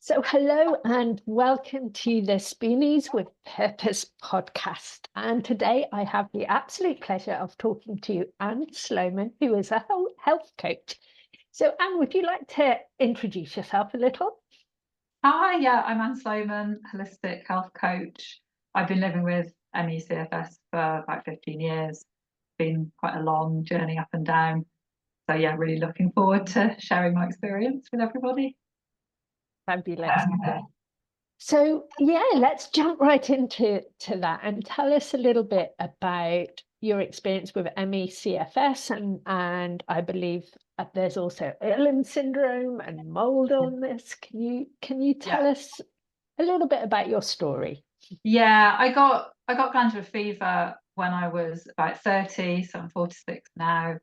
So, hello and welcome to the Spoonies with Purpose podcast. And today I have the absolute pleasure of talking to Anne Sloman, who is a health coach. So, Anne, would you like to introduce yourself a little? Hi, yeah, I'm Anne Sloman, holistic health coach. I've been living with ME/CFS for about 15 years. Been quite a long journey up and down. So yeah, really looking forward to sharing my experience with everybody. Fabulous. So, yeah, let's jump right into that and tell us a little bit about your experience with ME/CFS and I believe there's also Irlen syndrome and mold illness. Can you tell us a little bit about your story? Yeah, I got glandular fever when I was about 30, so I'm 46 now.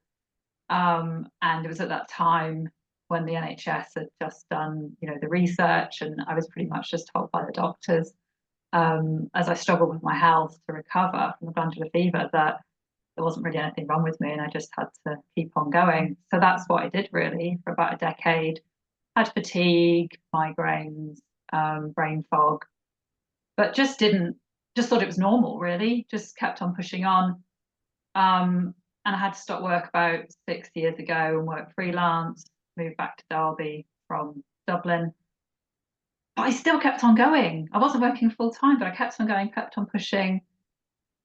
And it was at that time when the NHS had just done, the research, and I was pretty much just told by the doctors, as I struggled with my health to recover from the glandular fever, that there wasn't really anything wrong with me, and I just had to keep on going. So that's what I did really for about a decade. Had fatigue, migraines, brain fog, but just thought it was normal, really. Just kept on pushing on. And I had to stop work about 6 years ago and work freelance, moved back to Derby from Dublin. But I still kept on going. I wasn't working full time, but I kept on going, kept on pushing.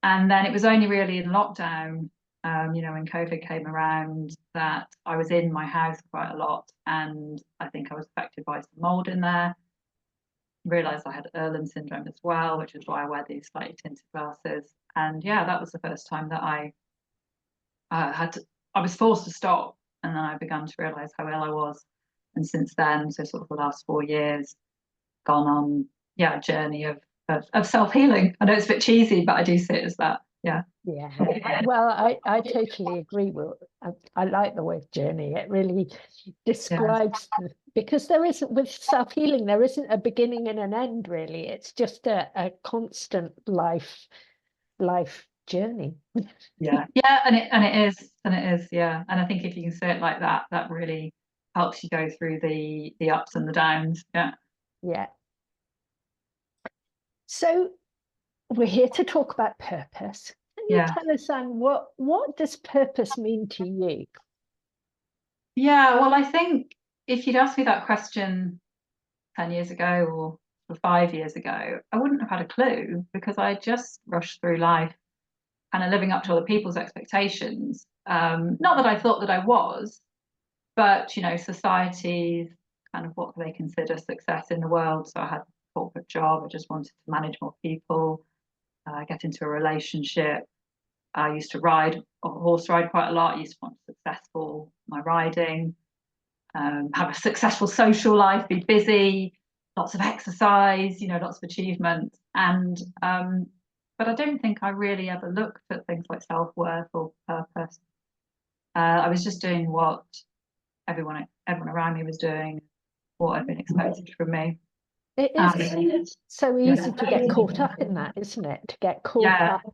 And then it was only really in lockdown, when COVID came around, that I was in my house quite a lot. And I think I was affected by some mold in there. Realised I had Irlen syndrome as well, which is why I wear these slightly tinted glasses. And yeah, that was the first time that I was forced to stop, and then I began to realise how ill I was. And since then, so sort of the last 4 years, gone on, a journey of self-healing. I know it's a bit cheesy, but I do see it as that. Yeah. Yeah, well, I totally agree with. I like the word journey. It really describes because there isn't with self-healing, there isn't a beginning and an end, really. It's just a constant life journey. Yeah. And it is, yeah. And I think if you can say it like that, that really helps you go through the ups and the downs. Yeah. Yeah. So we're here to talk about purpose. Can you Yeah. tell us, Anne, what does purpose mean to you? Yeah. Well, I think if you'd asked me that question 10 years ago or 5 years ago, I wouldn't have had a clue, because I just rushed through life kind of living up to other people's expectations. Not that I thought that I was, but society's kind of what they consider success in the world. So I had a corporate job. I just wanted to manage more people, get into a relationship. I used to horse ride quite a lot. I used to want to be successful in my riding, have a successful social life, be busy, lots of exercise, lots of achievement. And but I don't think I really ever looked at things like self-worth or purpose. I was just doing what everyone around me was doing, what had been expected from me. It is so Yeah. easy to get caught up in that, isn't it? To get caught Yeah. up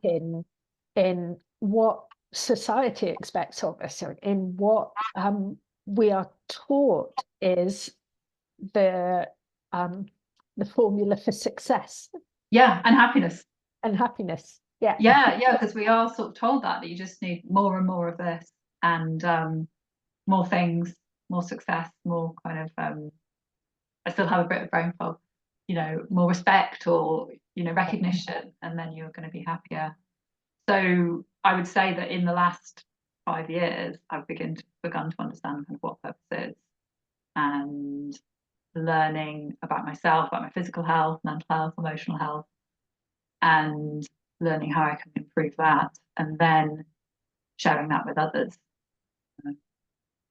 in what society expects of us, or in what we are taught is the um, the formula for success Yeah, and happiness. and happiness. Yeah, Yeah, because we are sort of told that you just need more and more of this, and more things, more success, more kind of I still have a bit of brain fog, more respect, or recognition, and then you're going to be happier. So I would say that in the last 5 years, I've begun to understand kind of what purpose is, and learning about myself, about my physical health, mental health, emotional health, and learning how I can improve that, and then sharing that with others,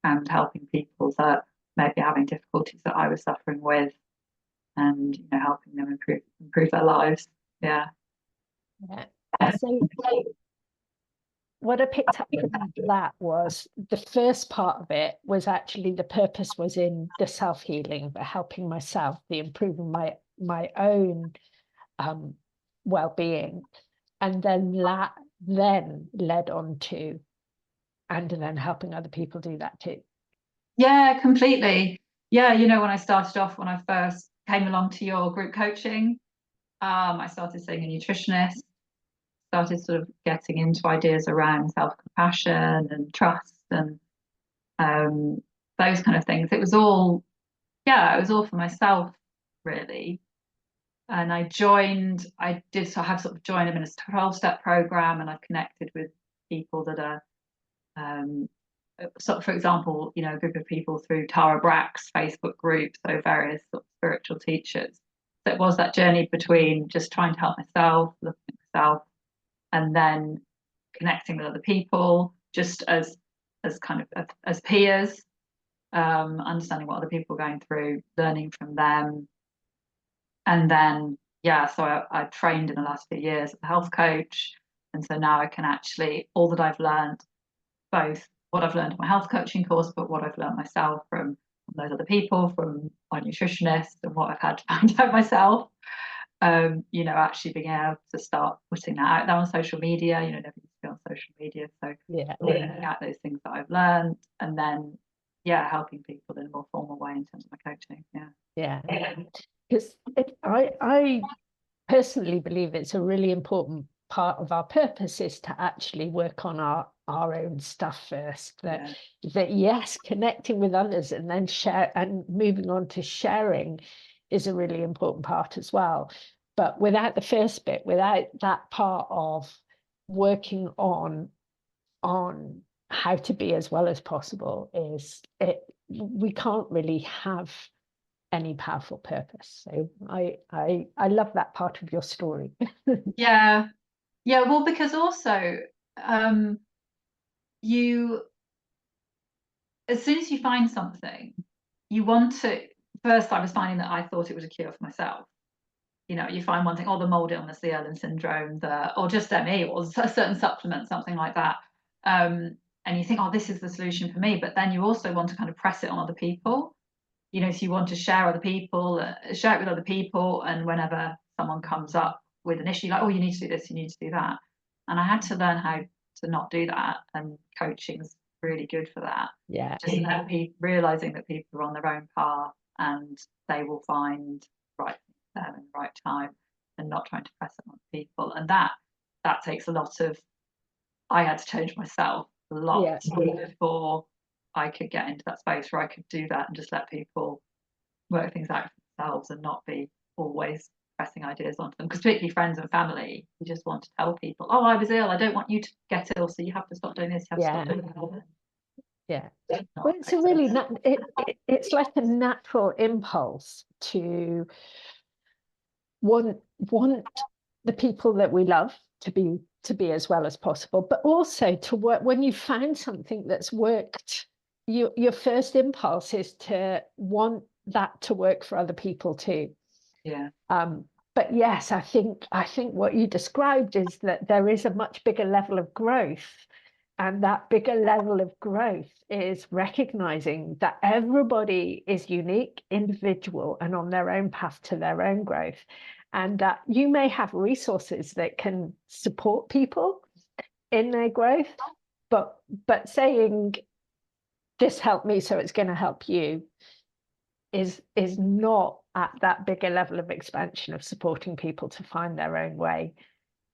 and helping people that may be having difficulties that I was suffering with, and helping them improve their lives. Yeah. yeah. So what I picked up from that was the first part of it was actually the purpose was in the self-healing, the helping myself, the improving my own um, well-being, and then that then led on to and then helping other people do that too. Yeah, completely. Yeah, you know, when I started off, when I first came along to your group coaching, I started seeing a nutritionist, started sort of getting into ideas around self-compassion and trust and um, those kind of things. It was all, yeah, it was all for myself, really. And I did so have sort of joined them in a 12-step program, and I've connected with people that are, so for example, you know, a group of people through Tara Brach's Facebook group, so various sort of spiritual teachers. So it was that journey between just trying to help myself, looking at myself, and then connecting with other people, just as kind of as peers, understanding what other people are going through, learning from them, and then yeah, so I trained in the last few years as a health coach, and so now I can actually all that I've learned, both what I've learned in my health coaching course, but what I've learned myself from those other people, from my nutritionist, and what I've had to find out myself. You know, actually being able to start putting that out there on social media. You know, never used to be on social media, so Yeah. looking at those things that I've learned, and then yeah, helping people in a more formal way in terms of my coaching. Yeah. Yeah. Because I personally believe it's a really important part of our purpose is to actually work on our own stuff first. That yes, connecting with others and then share and moving on to sharing is a really important part as well. But without the first bit, without that part of working on how to be as well as possible, we can't really have any powerful purpose. So I love that part of your story. Yeah. Yeah, well, because also you, as soon as you find something, you want to. First, I was finding that I thought it was a cure for myself. You know, you find one thing, oh, the mold illness, the Erlen syndrome, or just ME, or a certain supplement, something like that. And you think, oh, this is the solution for me. But then you also want to kind of press it on other people. You know, so you want to share it with other people. And whenever someone comes up with an issue, like, oh, you need to do this, you need to do that. And I had to learn how to not do that. And coaching's really good for that. Yeah. Just realizing that people are on their own path and they will find right them in the right time, and not trying to press it on people. And that takes a lot of, I had to change myself a lot before I could get into that space where I could do that and just let people work things out for themselves and not be always pressing ideas onto them. Because particularly friends and family, you just want to tell people, oh, I was ill, I don't want you to get ill, so you have to stop doing this, you have to stop doing that. Yeah. Well, it's a really it's like a natural impulse to want the people that we love to be as well as possible, but also to work when you find something that's worked. Your first impulse is to want that to work for other people too. Yeah. But yes, I think what you described is that there is a much bigger level of growth. And that bigger level of growth is recognizing that everybody is unique, individual, and on their own path to their own growth. And that you may have resources that can support people in their growth, but saying, this helped me, so it's going to help you, is not at that bigger level of expansion of supporting people to find their own way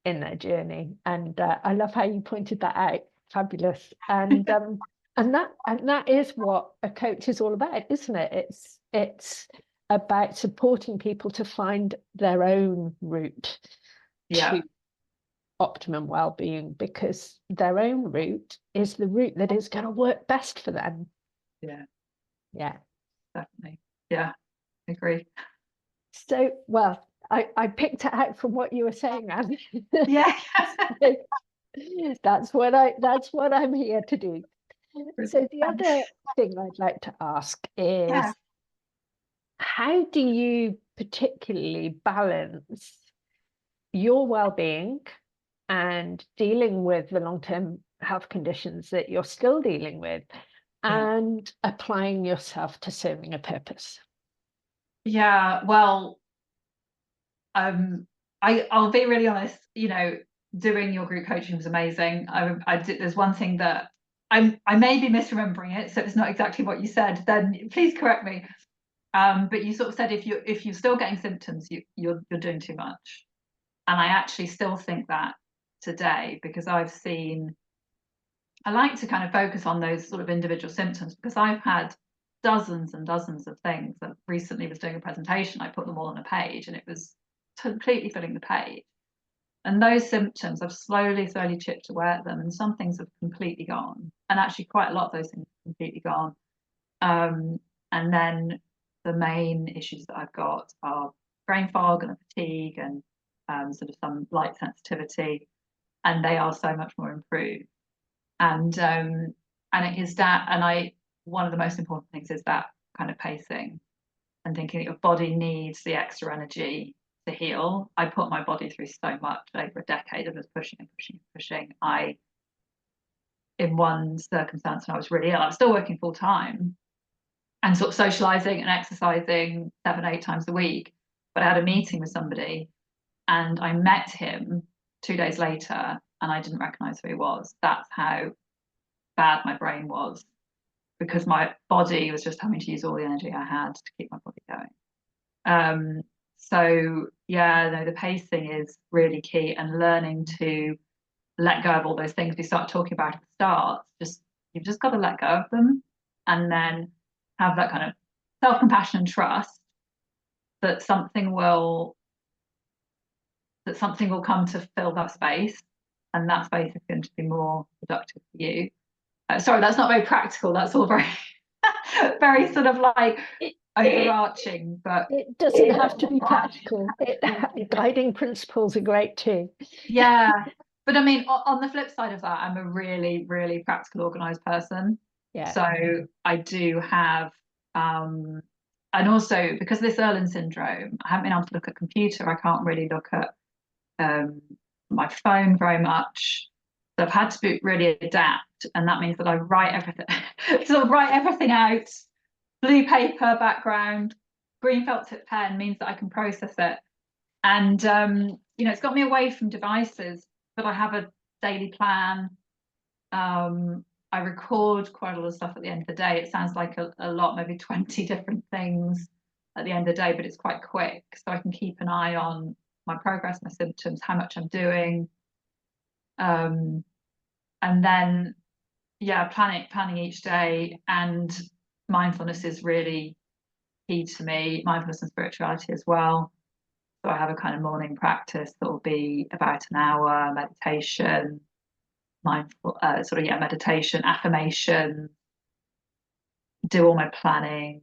in their journey. And I love how you pointed that out. Fabulous. And and that is what a coach is all about, isn't it? It's about supporting people to find their own route to optimum well-being, because their own route is the route that is going to work best for them. Yeah, definitely. Yeah, I agree. So, well, I picked it out from what you were saying, Anne. Yeah. That's what I'm here to do. So the other thing I'd like to ask is, how do you particularly balance your well-being and dealing with the long-term health conditions that you're still dealing with, and applying yourself to serving a purpose? Yeah, well, I'll be really honest, you know, doing your group coaching was amazing. I did, there's one thing that I may be misremembering it, so if it's not exactly what you said, then please correct me. But you sort of said if you're still getting symptoms, you're doing too much. And I actually still think that today, because I like to kind of focus on those sort of individual symptoms, because I've had dozens and dozens of things. That recently was doing a presentation, I put them all on a page, and it was completely filling the page. And those symptoms, I've slowly chipped away at them, and some things have completely gone. And actually quite a lot of those things have completely gone. And then the main issues that I've got are brain fog and fatigue and sort of some light sensitivity, and they are so much more improved. And it is that, and one of the most important things is that kind of pacing and thinking that your body needs the extra energy to heal. I put my body through so much over a decade of just pushing and pushing and pushing. In one circumstance when I was really ill, I was still working full time and sort of socializing and exercising 7-8 times a week. But I had a meeting with somebody and I met him 2 days later and I didn't recognize who he was. That's how bad my brain was, because my body was just having to use all the energy I had to keep my body going. So yeah, no, the pacing is really key, and learning to let go of all those things we start talking about at the start. You've just got to let go of them, and then have that kind of self-compassion and trust that something will come to fill that space, and that space is going to be more productive for you. Sorry, that's not very practical. That's all very, very sort of like overarching, but it doesn't have to be practical. Guiding principles are great too. Yeah, but I mean, on the flip side of that, I'm a really, really practical, organized person. Yeah. So I do have, and also because of this Irlen syndrome, I haven't been able to look at computer. I can't really look at my phone very much. So I've had to really adapt, and that means that I write everything, sort of write everything out. Blue paper background, green felt tip pen means that I can process it. And it's got me away from devices, but I have a daily plan. I record quite a lot of stuff at the end of the day. It sounds like a lot, maybe 20 different things at the end of the day, but it's quite quick, so I can keep an eye on my progress, my symptoms, how much I'm doing. And then planning each day, and mindfulness is really key to me. Mindfulness and spirituality as well. So I have a kind of morning practice that will be about an hour, meditation, meditation, affirmation, do all my planning,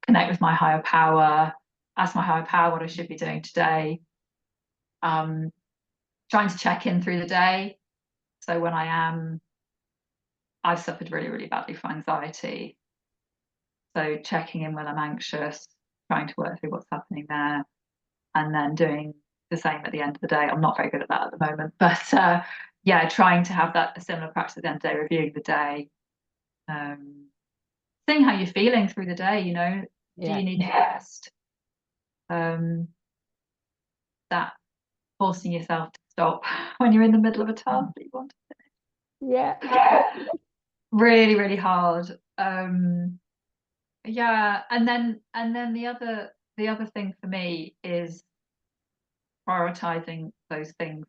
connect with my higher power, ask my higher power what I should be doing today. Trying to check in through the day. So when I've suffered really, really badly from anxiety. So checking in when I'm anxious, trying to work through what's happening there, and then doing the same at the end of the day. I'm not very good at that at the moment, but trying to have a similar practice at the end of the day, reviewing the day, seeing how you're feeling through the day. Do you need to rest? That forcing yourself to stop when you're in the middle of a task that you want to finish. Yeah. Really, really hard. And then the other thing for me is prioritizing those things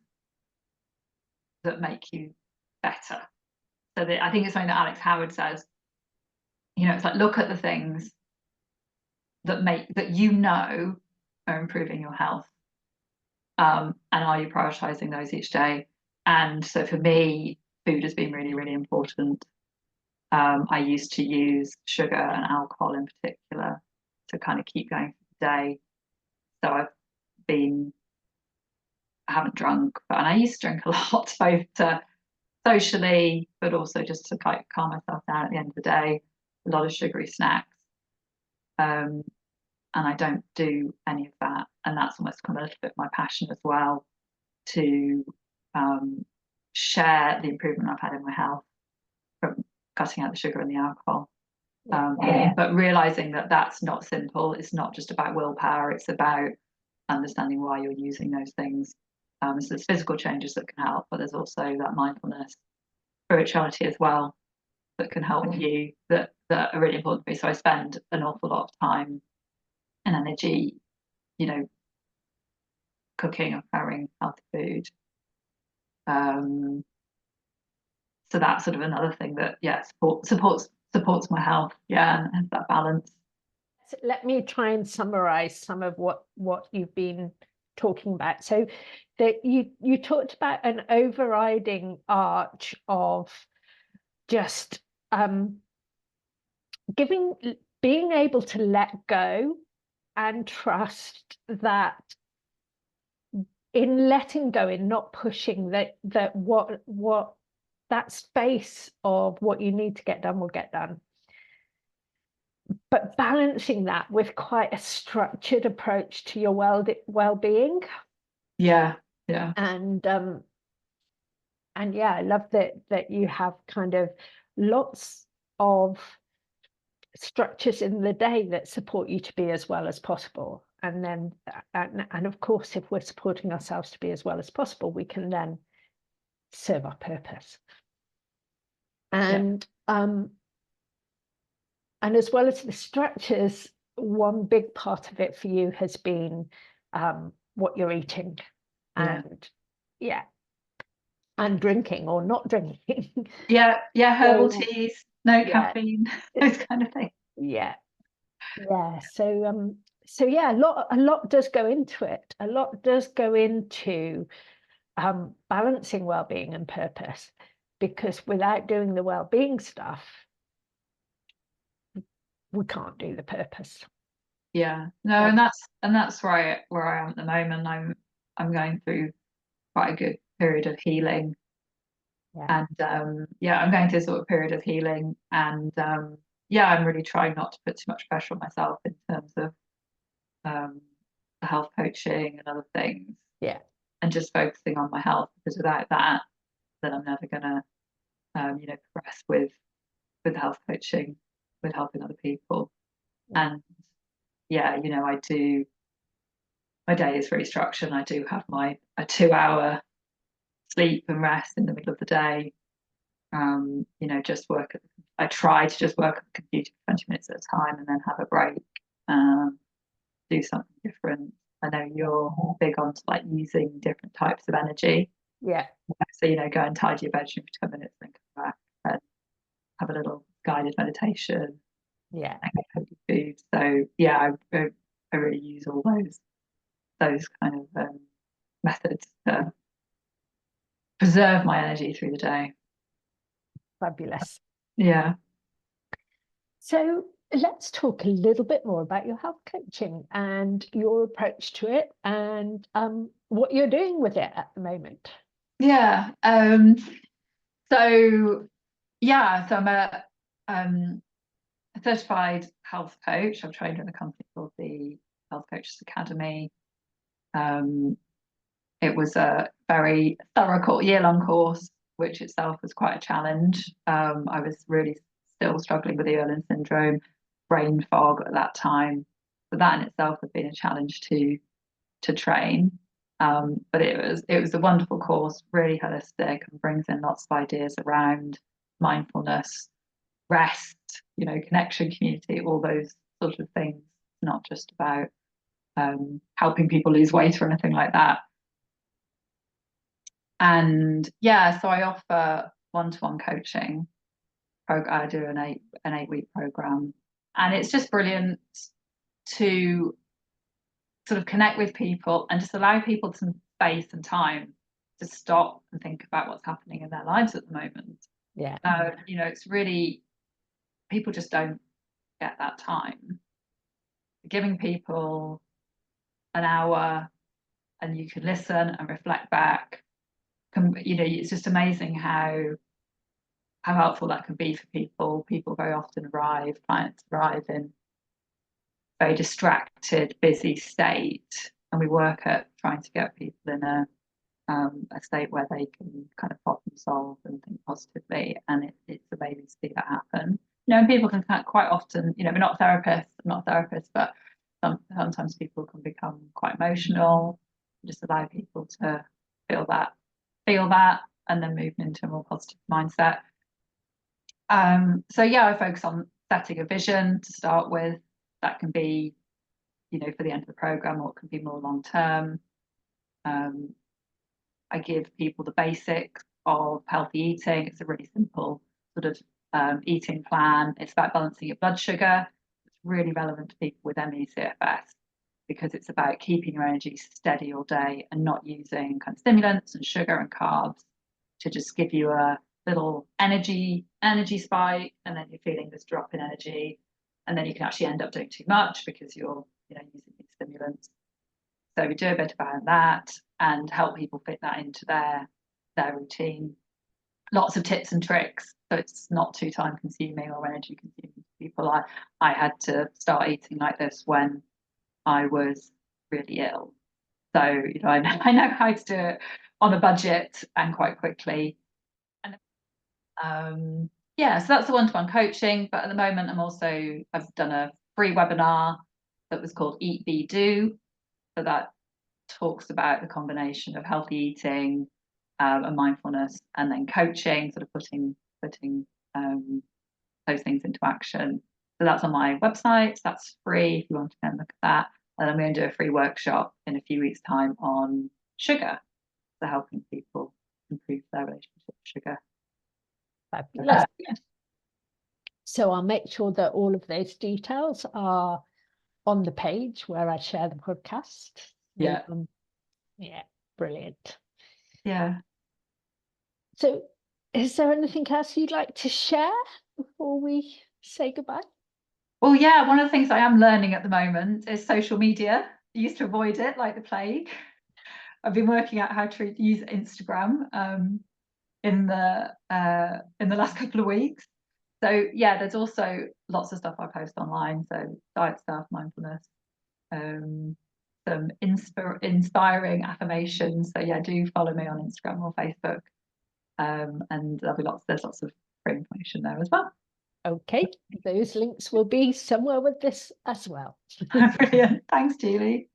that make you better. So I think it's something that Alex Howard says, it's like, look at the things that are improving your health, and are you prioritizing those each day? And so for me, food has been really, really important. I used to use sugar and alcohol in particular to kind of keep going through the day. So I haven't drunk, and I used to drink a lot, both socially, but also just to kind of calm myself down at the end of the day. A lot of sugary snacks. And I don't do any of that. And that's almost kind of a little bit my passion as well, to share the improvement I've had in my health from cutting out the sugar and the alcohol. But realizing that that's not simple. It's not just about willpower. It's about understanding why you're using those things. So there's physical changes that can help, but there's also that mindfulness, spirituality as well, that can help you, that are really important to me. So I spend an awful lot of time energy, you know, cooking and preparing healthy food. So that's sort of another thing that, yeah, supports my health, yeah, and that balance. So let me try and summarize some of what you've been talking about. So that you talked about an overriding arch of just being able to let go and trust that in letting go, in not pushing, that what that space of what you need to get done will get done, but balancing that with quite a structured approach to your well-being. Yeah. And yeah, I love that you have kind of lots of structures in the day that support you to be as well as possible. And then and of course, if we're supporting ourselves to be as well as possible, we can then serve our purpose. And as well as the structures, one big part of it for you has been what you're eating, and and drinking or not drinking. Herbal teas, no caffeine, those kind of things. So yeah, a lot does go into it. A lot does go into balancing well-being and purpose, because without doing the well-being stuff, we can't do the purpose. And that's where I am at the moment. I'm going through quite a good period of healing. And I'm going through a sort of period of healing, and I'm really trying not to put too much pressure on myself in terms of the health coaching and other things. And just focusing on my health, because without that, then I'm never gonna progress with health coaching, with helping other people. And I do, my day is very structured, and I do have a 2-hour sleep and rest in the middle of the day. I try to just work at the computer for 20 minutes at a time and then have a break, do something different. I know you're big on like using different types of energy. So, go and tidy your bedroom for 10 minutes, then come back and have a little guided meditation. And get healthy food. So I really use all those kind of methods to preserve my energy through the day. Fabulous. So let's talk a little bit more about your health coaching and your approach to it, and what you're doing with it at the moment. So I'm a certified health coach. I'm trained in a company called the Health Coaches Academy. It was a very thorough year-long course, which itself was quite a challenge. I was really still struggling with the Irlen syndrome, brain fog at that time. So that in itself had been a challenge to train. But it was a wonderful course, really holistic, and brings in lots of ideas around mindfulness, rest, connection, community, all those sort of things. Not just about helping people lose weight or anything like that. And so I offer one-to-one coaching. I do an 8-week program, and it's just brilliant to sort of connect with people and just allow people some space and time to stop and think about what's happening in their lives at the moment. It's really, people just don't get that time. Giving people an hour and you can listen and reflect back, it's just amazing how helpful that can be for people. People very often clients arrive in very distracted, busy state, and we work at trying to get people in a state where they can kind of problem solve and think positively, and it's amazing to see that happen. And people can quite often, we're not therapists, but sometimes people can become quite emotional. Just allow people to feel that, and then move into a more positive mindset. I focus on setting a vision to start with. That can be you know, for the end of the program, or it can be more long term. I give people the basics of healthy eating. It's a really simple sort of eating plan. It's about balancing your blood sugar. It's really relevant to people with ME/CFS because it's about keeping your energy steady all day and not using kind of stimulants and sugar and carbs to just give you a little energy spike, and then you're feeling this drop in energy, and then you can actually end up doing too much because you're, you know, using these stimulants. So we do a bit about that and help people fit that into their routine. Lots of tips and tricks, so it's not too time consuming or energy consuming for people. I had to start eating like this when I was really ill, so you know, I know how to do it on a budget and quite quickly. And yeah, so that's the one-to-one coaching. But at the moment, I've done a free webinar that was called Eat Be Do. So that talks about the combination of healthy eating and mindfulness, and then coaching, sort of putting those things into action. So that's on my website. So that's free if you want to go and look at that. And I'm going to do a free workshop in a few weeks' time on sugar, so helping people improve their relationship with sugar. Fabulous. So I'll make sure that all of those details are on the page where I share the podcast. Yeah. Yeah, brilliant. Yeah. So is there anything else you'd like to share before we say goodbye? Well, yeah, one of the things I am learning at the moment is social media. I used to avoid it like the plague. I've been working out how to use Instagram in the last couple of weeks. So yeah, there's also lots of stuff I post online. So diet stuff, mindfulness, some inspiring affirmations. So yeah, do follow me on Instagram or Facebook, and there's lots of free information there as well. Okay, those links will be somewhere with this as well. Brilliant. Thanks, Julie.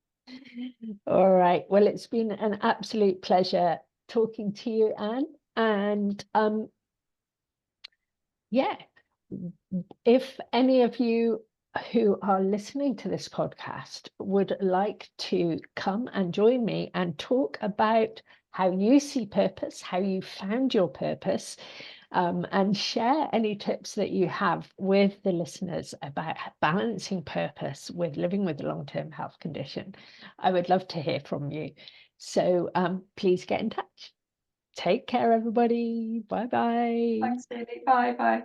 All right. Well, it's been an absolute pleasure talking to you, Anne. And yeah, if any of you who are listening to this podcast would like to come and join me and talk about how you see purpose, how you found your purpose, and share any tips that you have with the listeners about balancing purpose with living with a long-term health condition, I would love to hear from you. So please get in touch. Take care, everybody. Bye-bye. Thanks, Julie. Bye.